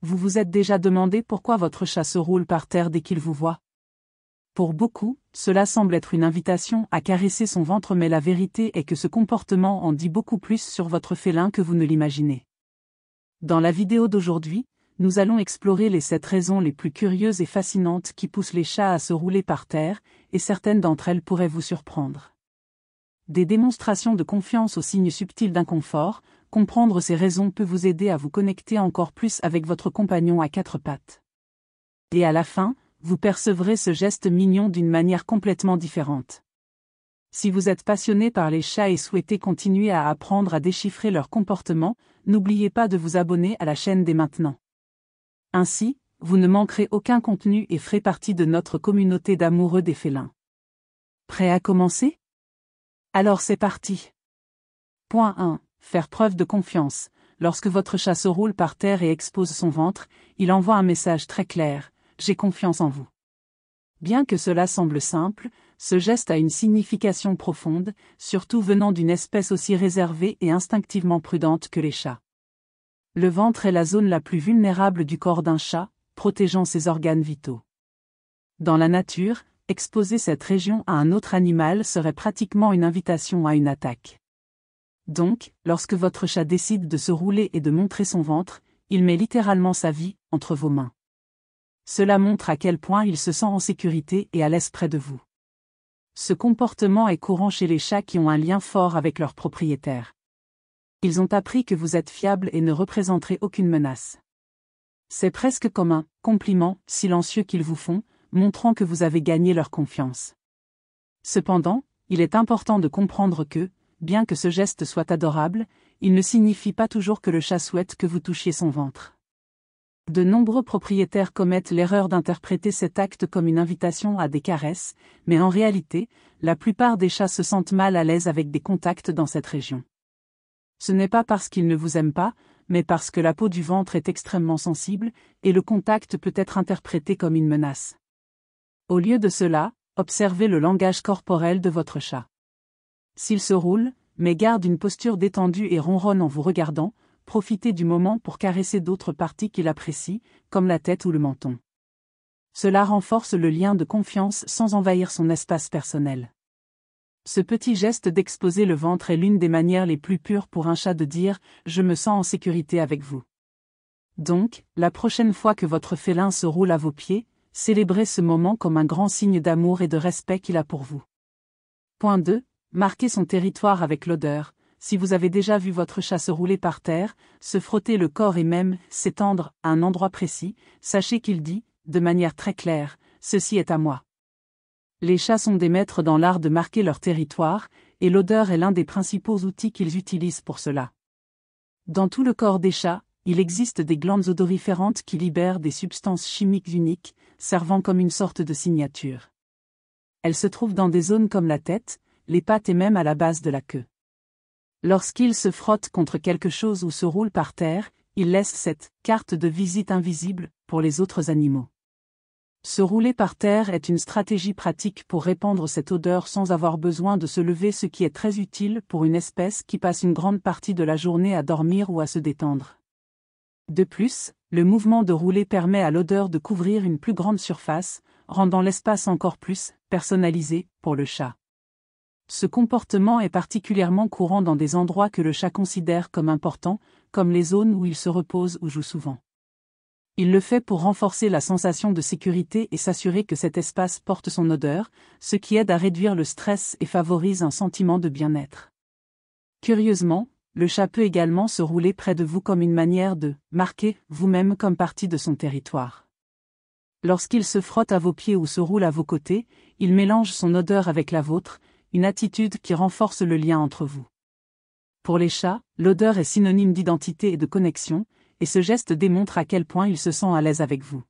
Vous vous êtes déjà demandé pourquoi votre chat se roule par terre dès qu'il vous voit? Pour beaucoup, cela semble être une invitation à caresser son ventre, mais la vérité est que ce comportement en dit beaucoup plus sur votre félin que vous ne l'imaginez. Dans la vidéo d'aujourd'hui, nous allons explorer les 7 raisons les plus curieuses et fascinantes qui poussent les chats à se rouler par terre, et certaines d'entre elles pourraient vous surprendre. Des démonstrations de confiance aux signes subtils d'inconfort, comprendre ces raisons peut vous aider à vous connecter encore plus avec votre compagnon à 4 pattes. Et à la fin, vous percevrez ce geste mignon d'une manière complètement différente. Si vous êtes passionné par les chats et souhaitez continuer à apprendre à déchiffrer leur comportement, n'oubliez pas de vous abonner à la chaîne dès maintenant. Ainsi, vous ne manquerez aucun contenu et ferez partie de notre communauté d'amoureux des félins. Prêt à commencer? Alors c'est parti. Point 1. Faire preuve de confiance. Lorsque votre chat se roule par terre et expose son ventre, il envoie un message très clair: j'ai confiance en vous. Bien que cela semble simple, ce geste a une signification profonde, surtout venant d'une espèce aussi réservée et instinctivement prudente que les chats. Le ventre est la zone la plus vulnérable du corps d'un chat, protégeant ses organes vitaux. Dans la nature, exposer cette région à un autre animal serait pratiquement une invitation à une attaque. Donc, lorsque votre chat décide de se rouler et de montrer son ventre, il met littéralement sa vie entre vos mains. Cela montre à quel point il se sent en sécurité et à l'aise près de vous. Ce comportement est courant chez les chats qui ont un lien fort avec leur propriétaire. Ils ont appris que vous êtes fiable et ne représenterez aucune menace. C'est presque comme un compliment silencieux qu'ils vous font, montrant que vous avez gagné leur confiance. Cependant, il est important de comprendre que, bien que ce geste soit adorable, il ne signifie pas toujours que le chat souhaite que vous touchiez son ventre. De nombreux propriétaires commettent l'erreur d'interpréter cet acte comme une invitation à des caresses, mais en réalité, la plupart des chats se sentent mal à l'aise avec des contacts dans cette région. Ce n'est pas parce qu'ils ne vous aiment pas, mais parce que la peau du ventre est extrêmement sensible, et le contact peut être interprété comme une menace. Au lieu de cela, observez le langage corporel de votre chat. S'il se roule, mais garde une posture détendue et ronronne en vous regardant, profitez du moment pour caresser d'autres parties qu'il apprécie, comme la tête ou le menton. Cela renforce le lien de confiance sans envahir son espace personnel. Ce petit geste d'exposer le ventre est l'une des manières les plus pures pour un chat de dire « je me sens en sécurité avec vous ». Donc, la prochaine fois que votre félin se roule à vos pieds, célébrez ce moment comme un grand signe d'amour et de respect qu'il a pour vous. Point 2. Marquez son territoire avec l'odeur. Si vous avez déjà vu votre chat se rouler par terre, se frotter le corps et même s'étendre à un endroit précis, sachez qu'il dit, de manière très claire, « ceci est à moi ». Les chats sont des maîtres dans l'art de marquer leur territoire, et l'odeur est l'un des principaux outils qu'ils utilisent pour cela. Dans tout le corps des chats, il existe des glandes odoriférantes qui libèrent des substances chimiques uniques, servant comme une sorte de signature. Elles se trouvent dans des zones comme la tête, les pattes et même à la base de la queue. Lorsqu'ils se frottent contre quelque chose ou se roulent par terre, ils laissent cette carte de visite invisible pour les autres animaux. Se rouler par terre est une stratégie pratique pour répandre cette odeur sans avoir besoin de se lever, ce qui est très utile pour une espèce qui passe une grande partie de la journée à dormir ou à se détendre. De plus, le mouvement de rouler permet à l'odeur de couvrir une plus grande surface, rendant l'espace encore plus personnalisé pour le chat. Ce comportement est particulièrement courant dans des endroits que le chat considère comme importants, comme les zones où il se repose ou joue souvent. Il le fait pour renforcer la sensation de sécurité et s'assurer que cet espace porte son odeur, ce qui aide à réduire le stress et favorise un sentiment de bien-être. Curieusement, le chat peut également se rouler près de vous comme une manière de marquer vous-même comme partie de son territoire. Lorsqu'il se frotte à vos pieds ou se roule à vos côtés, il mélange son odeur avec la vôtre, une attitude qui renforce le lien entre vous. Pour les chats, l'odeur est synonyme d'identité et de connexion, et ce geste démontre à quel point il se sent à l'aise avec vous.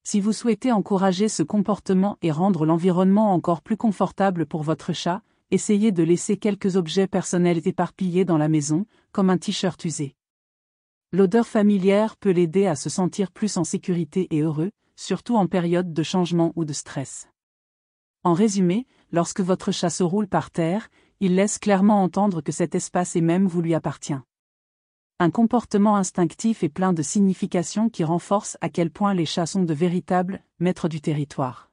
Si vous souhaitez encourager ce comportement et rendre l'environnement encore plus confortable pour votre chat, essayez de laisser quelques objets personnels éparpillés dans la maison, comme un t-shirt usé. L'odeur familière peut l'aider à se sentir plus en sécurité et heureux, surtout en période de changement ou de stress. En résumé, lorsque votre chat se roule par terre, il laisse clairement entendre que cet espace et même vous lui appartient. Un comportement instinctif et plein de signification qui renforce à quel point les chats sont de véritables maîtres du territoire.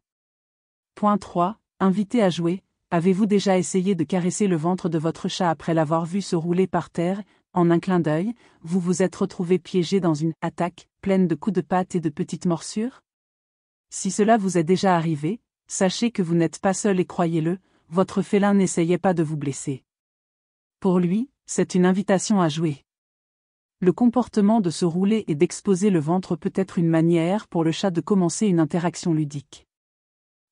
Point 3. Invité à jouer. Avez-vous déjà essayé de caresser le ventre de votre chat après l'avoir vu se rouler par terre? En un clin d'œil, vous vous êtes retrouvé piégé dans une attaque, pleine de coups de patte et de petites morsures? Si cela vous est déjà arrivé, sachez que vous n'êtes pas seul et croyez-le, votre félin n'essayait pas de vous blesser. Pour lui, c'est une invitation à jouer. Le comportement de se rouler et d'exposer le ventre peut être une manière pour le chat de commencer une interaction ludique.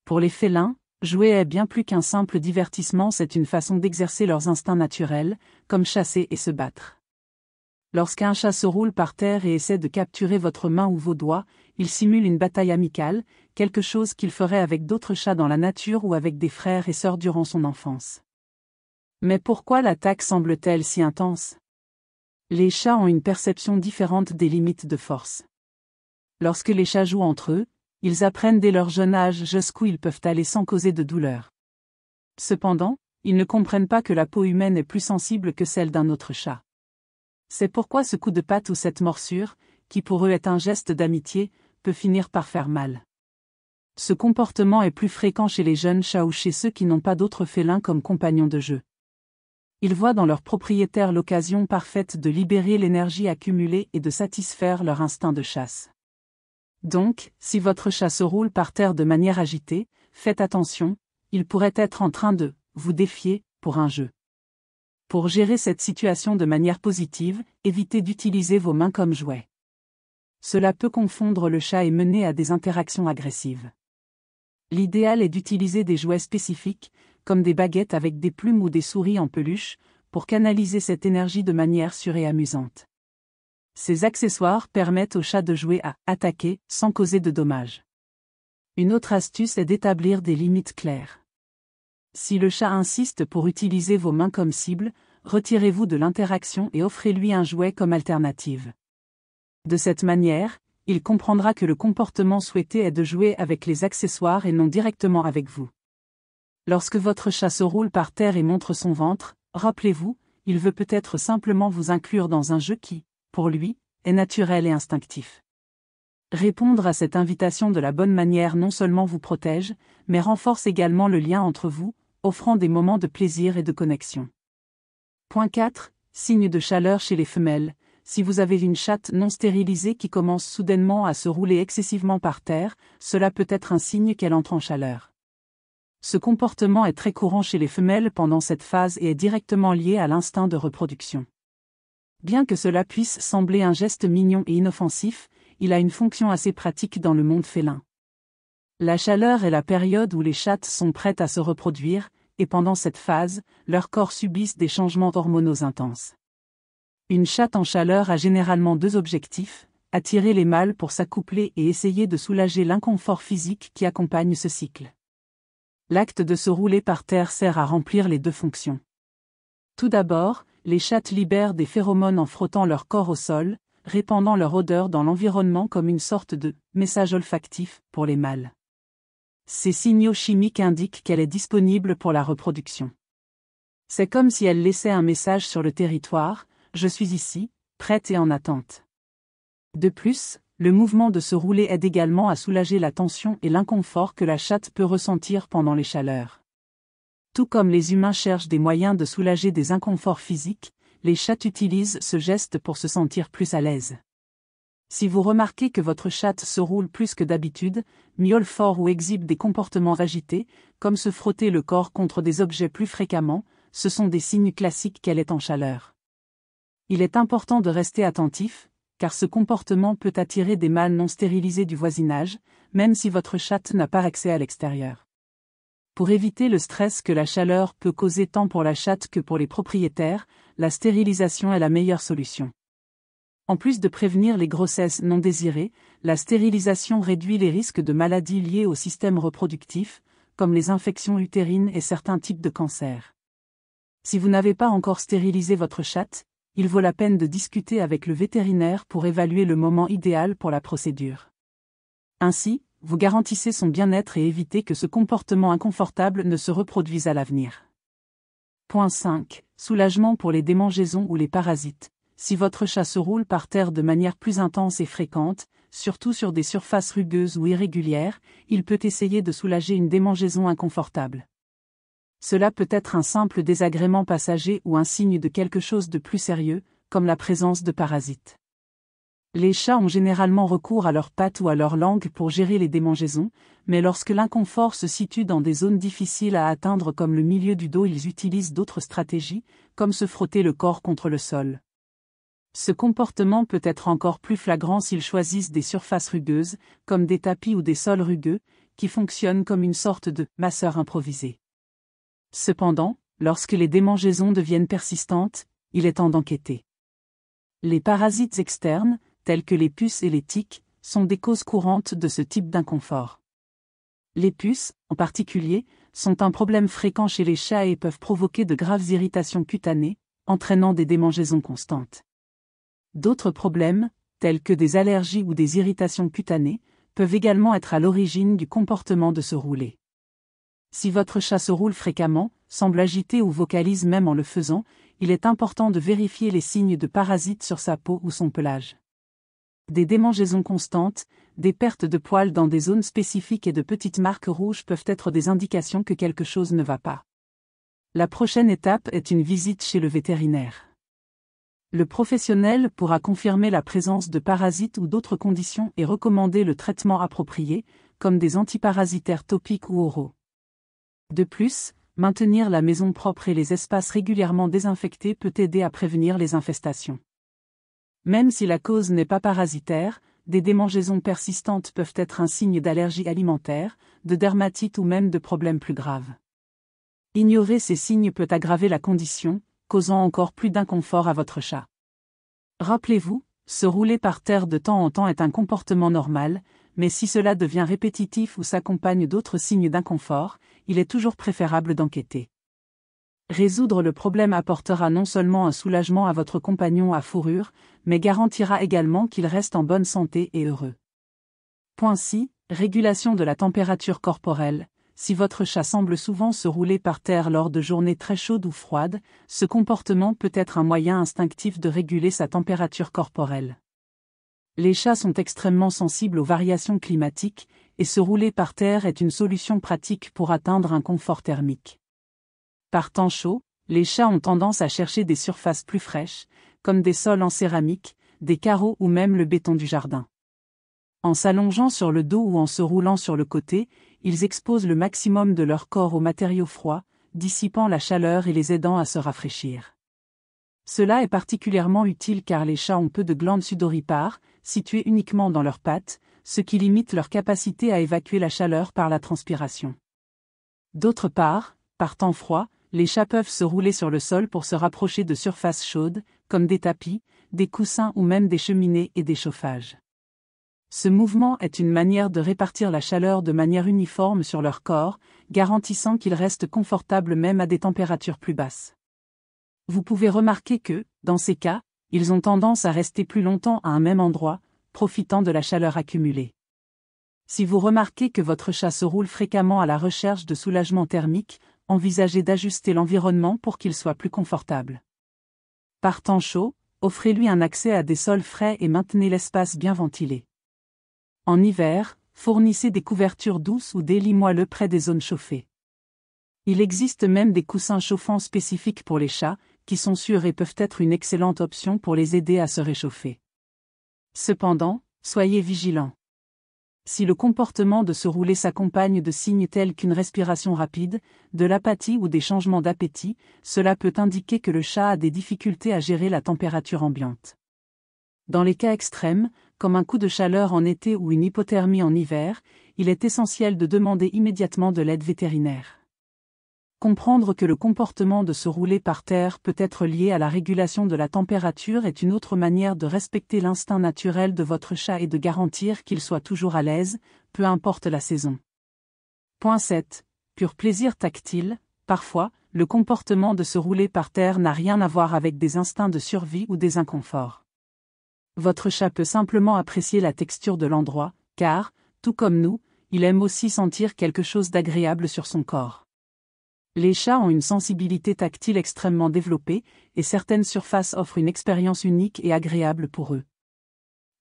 Pour les félins, jouer est bien plus qu'un simple divertissement, c'est une façon d'exercer leurs instincts naturels, comme chasser et se battre. Lorsqu'un chat se roule par terre et essaie de capturer votre main ou vos doigts, il simule une bataille amicale, quelque chose qu'il ferait avec d'autres chats dans la nature ou avec des frères et sœurs durant son enfance. Mais pourquoi l'attaque semble-t-elle si intense? Les chats ont une perception différente des limites de force. Lorsque les chats jouent entre eux, ils apprennent dès leur jeune âge jusqu'où ils peuvent aller sans causer de douleur. Cependant, ils ne comprennent pas que la peau humaine est plus sensible que celle d'un autre chat. C'est pourquoi ce coup de patte ou cette morsure, qui pour eux est un geste d'amitié, peut finir par faire mal. Ce comportement est plus fréquent chez les jeunes chats ou chez ceux qui n'ont pas d'autres félins comme compagnons de jeu. Ils voient dans leur propriétaire l'occasion parfaite de libérer l'énergie accumulée et de satisfaire leur instinct de chasse. Donc, si votre chat se roule par terre de manière agitée, faites attention, il pourrait être en train de vous défier pour un jeu. Pour gérer cette situation de manière positive, évitez d'utiliser vos mains comme jouets. Cela peut confondre le chat et mener à des interactions agressives. L'idéal est d'utiliser des jouets spécifiques, comme des baguettes avec des plumes ou des souris en peluche, pour canaliser cette énergie de manière sûre et amusante. Ces accessoires permettent au chat de jouer à attaquer sans causer de dommages. Une autre astuce est d'établir des limites claires. Si le chat insiste pour utiliser vos mains comme cible, retirez-vous de l'interaction et offrez-lui un jouet comme alternative. De cette manière, il comprendra que le comportement souhaité est de jouer avec les accessoires et non directement avec vous. Lorsque votre chat se roule par terre et montre son ventre, rappelez-vous, il veut peut-être simplement vous inclure dans un jeu qui, pour lui, est naturel et instinctif. Répondre à cette invitation de la bonne manière non seulement vous protège, mais renforce également le lien entre vous, offrant des moments de plaisir et de connexion. Point 4. Signe de chaleur chez les femelles. Si vous avez une chatte non stérilisée qui commence soudainement à se rouler excessivement par terre, cela peut être un signe qu'elle entre en chaleur. Ce comportement est très courant chez les femelles pendant cette phase et est directement lié à l'instinct de reproduction. Bien que cela puisse sembler un geste mignon et inoffensif, il a une fonction assez pratique dans le monde félin. La chaleur est la période où les chattes sont prêtes à se reproduire, et pendant cette phase, leurs corps subissent des changements hormonaux intenses. Une chatte en chaleur a généralement deux objectifs, attirer les mâles pour s'accoupler et essayer de soulager l'inconfort physique qui accompagne ce cycle. L'acte de se rouler par terre sert à remplir les deux fonctions. Tout d'abord, les chattes libèrent des phéromones en frottant leur corps au sol, répandant leur odeur dans l'environnement comme une sorte de message olfactif pour les mâles. Ces signaux chimiques indiquent qu'elle est disponible pour la reproduction. C'est comme si elle laissait un message sur le territoire, je suis ici, prête et en attente. De plus, le mouvement de se rouler aide également à soulager la tension et l'inconfort que la chatte peut ressentir pendant les chaleurs. Tout comme les humains cherchent des moyens de soulager des inconforts physiques, les chattes utilisent ce geste pour se sentir plus à l'aise. Si vous remarquez que votre chatte se roule plus que d'habitude, miaule fort ou exhibe des comportements agités, comme se frotter le corps contre des objets plus fréquemment, ce sont des signes classiques qu'elle est en chaleur. Il est important de rester attentif, car ce comportement peut attirer des mâles non stérilisés du voisinage, même si votre chatte n'a pas accès à l'extérieur. Pour éviter le stress que la chaleur peut causer tant pour la chatte que pour les propriétaires, la stérilisation est la meilleure solution. En plus de prévenir les grossesses non désirées, la stérilisation réduit les risques de maladies liées au système reproductif, comme les infections utérines et certains types de cancers. Si vous n'avez pas encore stérilisé votre chatte, il vaut la peine de discuter avec le vétérinaire pour évaluer le moment idéal pour la procédure. Ainsi, vous garantissez son bien-être et évitez que ce comportement inconfortable ne se reproduise à l'avenir. Point 5. Soulagement pour les démangeaisons ou les parasites. si votre chat se roule par terre de manière plus intense et fréquente, surtout sur des surfaces rugueuses ou irrégulières, il peut essayer de soulager une démangeaison inconfortable. Cela peut être un simple désagrément passager ou un signe de quelque chose de plus sérieux, comme la présence de parasites. Les chats ont généralement recours à leurs pattes ou à leur langue pour gérer les démangeaisons, mais lorsque l'inconfort se situe dans des zones difficiles à atteindre comme le milieu du dos, ils utilisent d'autres stratégies, comme se frotter le corps contre le sol. Ce comportement peut être encore plus flagrant s'ils choisissent des surfaces rugueuses, comme des tapis ou des sols rugueux, qui fonctionnent comme une sorte de « masseur improvisé ». Cependant, lorsque les démangeaisons deviennent persistantes, il est temps d'enquêter. Les parasites externes, tels que les puces et les tiques, sont des causes courantes de ce type d'inconfort. Les puces, en particulier, sont un problème fréquent chez les chats et peuvent provoquer de graves irritations cutanées, entraînant des démangeaisons constantes. D'autres problèmes, tels que des allergies ou des irritations cutanées, peuvent également être à l'origine du comportement de se rouler. Si votre chat se roule fréquemment, semble agité ou vocalise même en le faisant, il est important de vérifier les signes de parasites sur sa peau ou son pelage. Des démangeaisons constantes, des pertes de poils dans des zones spécifiques et de petites marques rouges peuvent être des indications que quelque chose ne va pas. La prochaine étape est une visite chez le vétérinaire. Le professionnel pourra confirmer la présence de parasites ou d'autres conditions et recommander le traitement approprié, comme des antiparasitaires topiques ou oraux. De plus, maintenir la maison propre et les espaces régulièrement désinfectés peut aider à prévenir les infestations. Même si la cause n'est pas parasitaire, des démangeaisons persistantes peuvent être un signe d'allergie alimentaire, de dermatite ou même de problèmes plus graves. Ignorer ces signes peut aggraver la condition, causant encore plus d'inconfort à votre chat. Rappelez-vous, se rouler par terre de temps en temps est un comportement normal, mais si cela devient répétitif ou s'accompagne d'autres signes d'inconfort, il est toujours préférable d'enquêter. Résoudre le problème apportera non seulement un soulagement à votre compagnon à fourrure, mais garantira également qu'il reste en bonne santé et heureux. Point 6. Régulation de la température corporelle. Si votre chat semble souvent se rouler par terre lors de journées très chaudes ou froides, ce comportement peut être un moyen instinctif de réguler sa température corporelle. Les chats sont extrêmement sensibles aux variations climatiques, et se rouler par terre est une solution pratique pour atteindre un confort thermique. Par temps chaud, les chats ont tendance à chercher des surfaces plus fraîches, comme des sols en céramique, des carreaux ou même le béton du jardin. En s'allongeant sur le dos ou en se roulant sur le côté, ils exposent le maximum de leur corps aux matériaux froids, dissipant la chaleur et les aidant à se rafraîchir. Cela est particulièrement utile car les chats ont peu de glandes sudoripares, situées uniquement dans leurs pattes, ce qui limite leur capacité à évacuer la chaleur par la transpiration. D'autre part, par temps froid, les chats peuvent se rouler sur le sol pour se rapprocher de surfaces chaudes, comme des tapis, des coussins ou même des cheminées et des chauffages. Ce mouvement est une manière de répartir la chaleur de manière uniforme sur leur corps, garantissant qu'ils restent confortables même à des températures plus basses. Vous pouvez remarquer que, dans ces cas, ils ont tendance à rester plus longtemps à un même endroit, profitant de la chaleur accumulée. Si vous remarquez que votre chat se roule fréquemment à la recherche de soulagement thermique, envisagez d'ajuster l'environnement pour qu'il soit plus confortable. Par temps chaud, offrez-lui un accès à des sols frais et maintenez l'espace bien ventilé. En hiver, fournissez des couvertures douces ou des lits moelleux près des zones chauffées. Il existe même des coussins chauffants spécifiques pour les chats, qui sont sûrs et peuvent être une excellente option pour les aider à se réchauffer. Cependant, soyez vigilants. Si le comportement de se rouler s'accompagne de signes tels qu'une respiration rapide, de l'apathie ou des changements d'appétit, cela peut indiquer que le chat a des difficultés à gérer la température ambiante. Dans les cas extrêmes, comme un coup de chaleur en été ou une hypothermie en hiver, il est essentiel de demander immédiatement de l'aide vétérinaire. Comprendre que le comportement de se rouler par terre peut être lié à la régulation de la température est une autre manière de respecter l'instinct naturel de votre chat et de garantir qu'il soit toujours à l'aise, peu importe la saison. Point 7. Pur plaisir tactile. Parfois, le comportement de se rouler par terre n'a rien à voir avec des instincts de survie ou des inconforts. Votre chat peut simplement apprécier la texture de l'endroit, car, tout comme nous, il aime aussi sentir quelque chose d'agréable sur son corps. Les chats ont une sensibilité tactile extrêmement développée, et certaines surfaces offrent une expérience unique et agréable pour eux.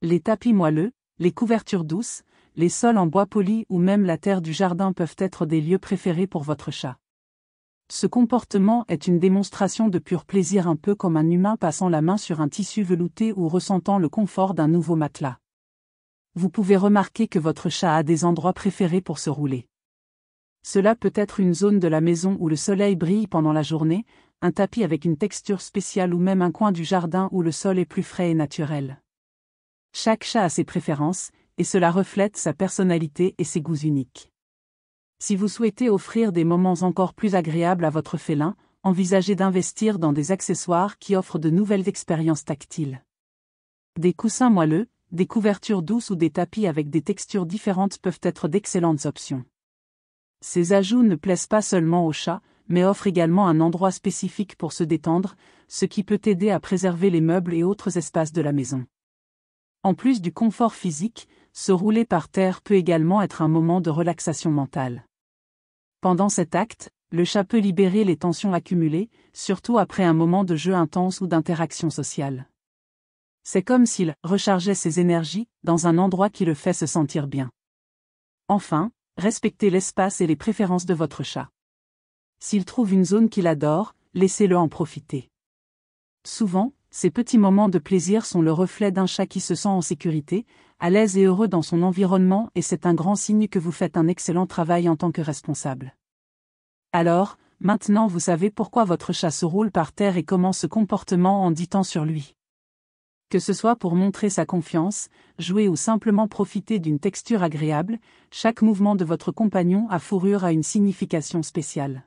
Les tapis moelleux, les couvertures douces, les sols en bois poli ou même la terre du jardin peuvent être des lieux préférés pour votre chat. Ce comportement est une démonstration de pur plaisir, un peu comme un humain passant la main sur un tissu velouté ou ressentant le confort d'un nouveau matelas. Vous pouvez remarquer que votre chat a des endroits préférés pour se rouler. Cela peut être une zone de la maison où le soleil brille pendant la journée, un tapis avec une texture spéciale ou même un coin du jardin où le sol est plus frais et naturel. Chaque chat a ses préférences, et cela reflète sa personnalité et ses goûts uniques. Si vous souhaitez offrir des moments encore plus agréables à votre félin, envisagez d'investir dans des accessoires qui offrent de nouvelles expériences tactiles. Des coussins moelleux, des couvertures douces ou des tapis avec des textures différentes peuvent être d'excellentes options. Ces ajouts ne plaisent pas seulement aux chats, mais offrent également un endroit spécifique pour se détendre, ce qui peut aider à préserver les meubles et autres espaces de la maison. En plus du confort physique, se rouler par terre peut également être un moment de relaxation mentale. Pendant cet acte, le chat peut libérer les tensions accumulées, surtout après un moment de jeu intense ou d'interaction sociale. C'est comme s'il rechargeait ses énergies dans un endroit qui le fait se sentir bien. Enfin, respectez l'espace et les préférences de votre chat. S'il trouve une zone qu'il adore, laissez-le en profiter. Souvent, ces petits moments de plaisir sont le reflet d'un chat qui se sent en sécurité, à l'aise et heureux dans son environnement, et c'est un grand signe que vous faites un excellent travail en tant que responsable. Alors, maintenant vous savez pourquoi votre chat se roule par terre et comment ce comportement en dit tant sur lui. Que ce soit pour montrer sa confiance, jouer ou simplement profiter d'une texture agréable, chaque mouvement de votre compagnon à fourrure a une signification spéciale.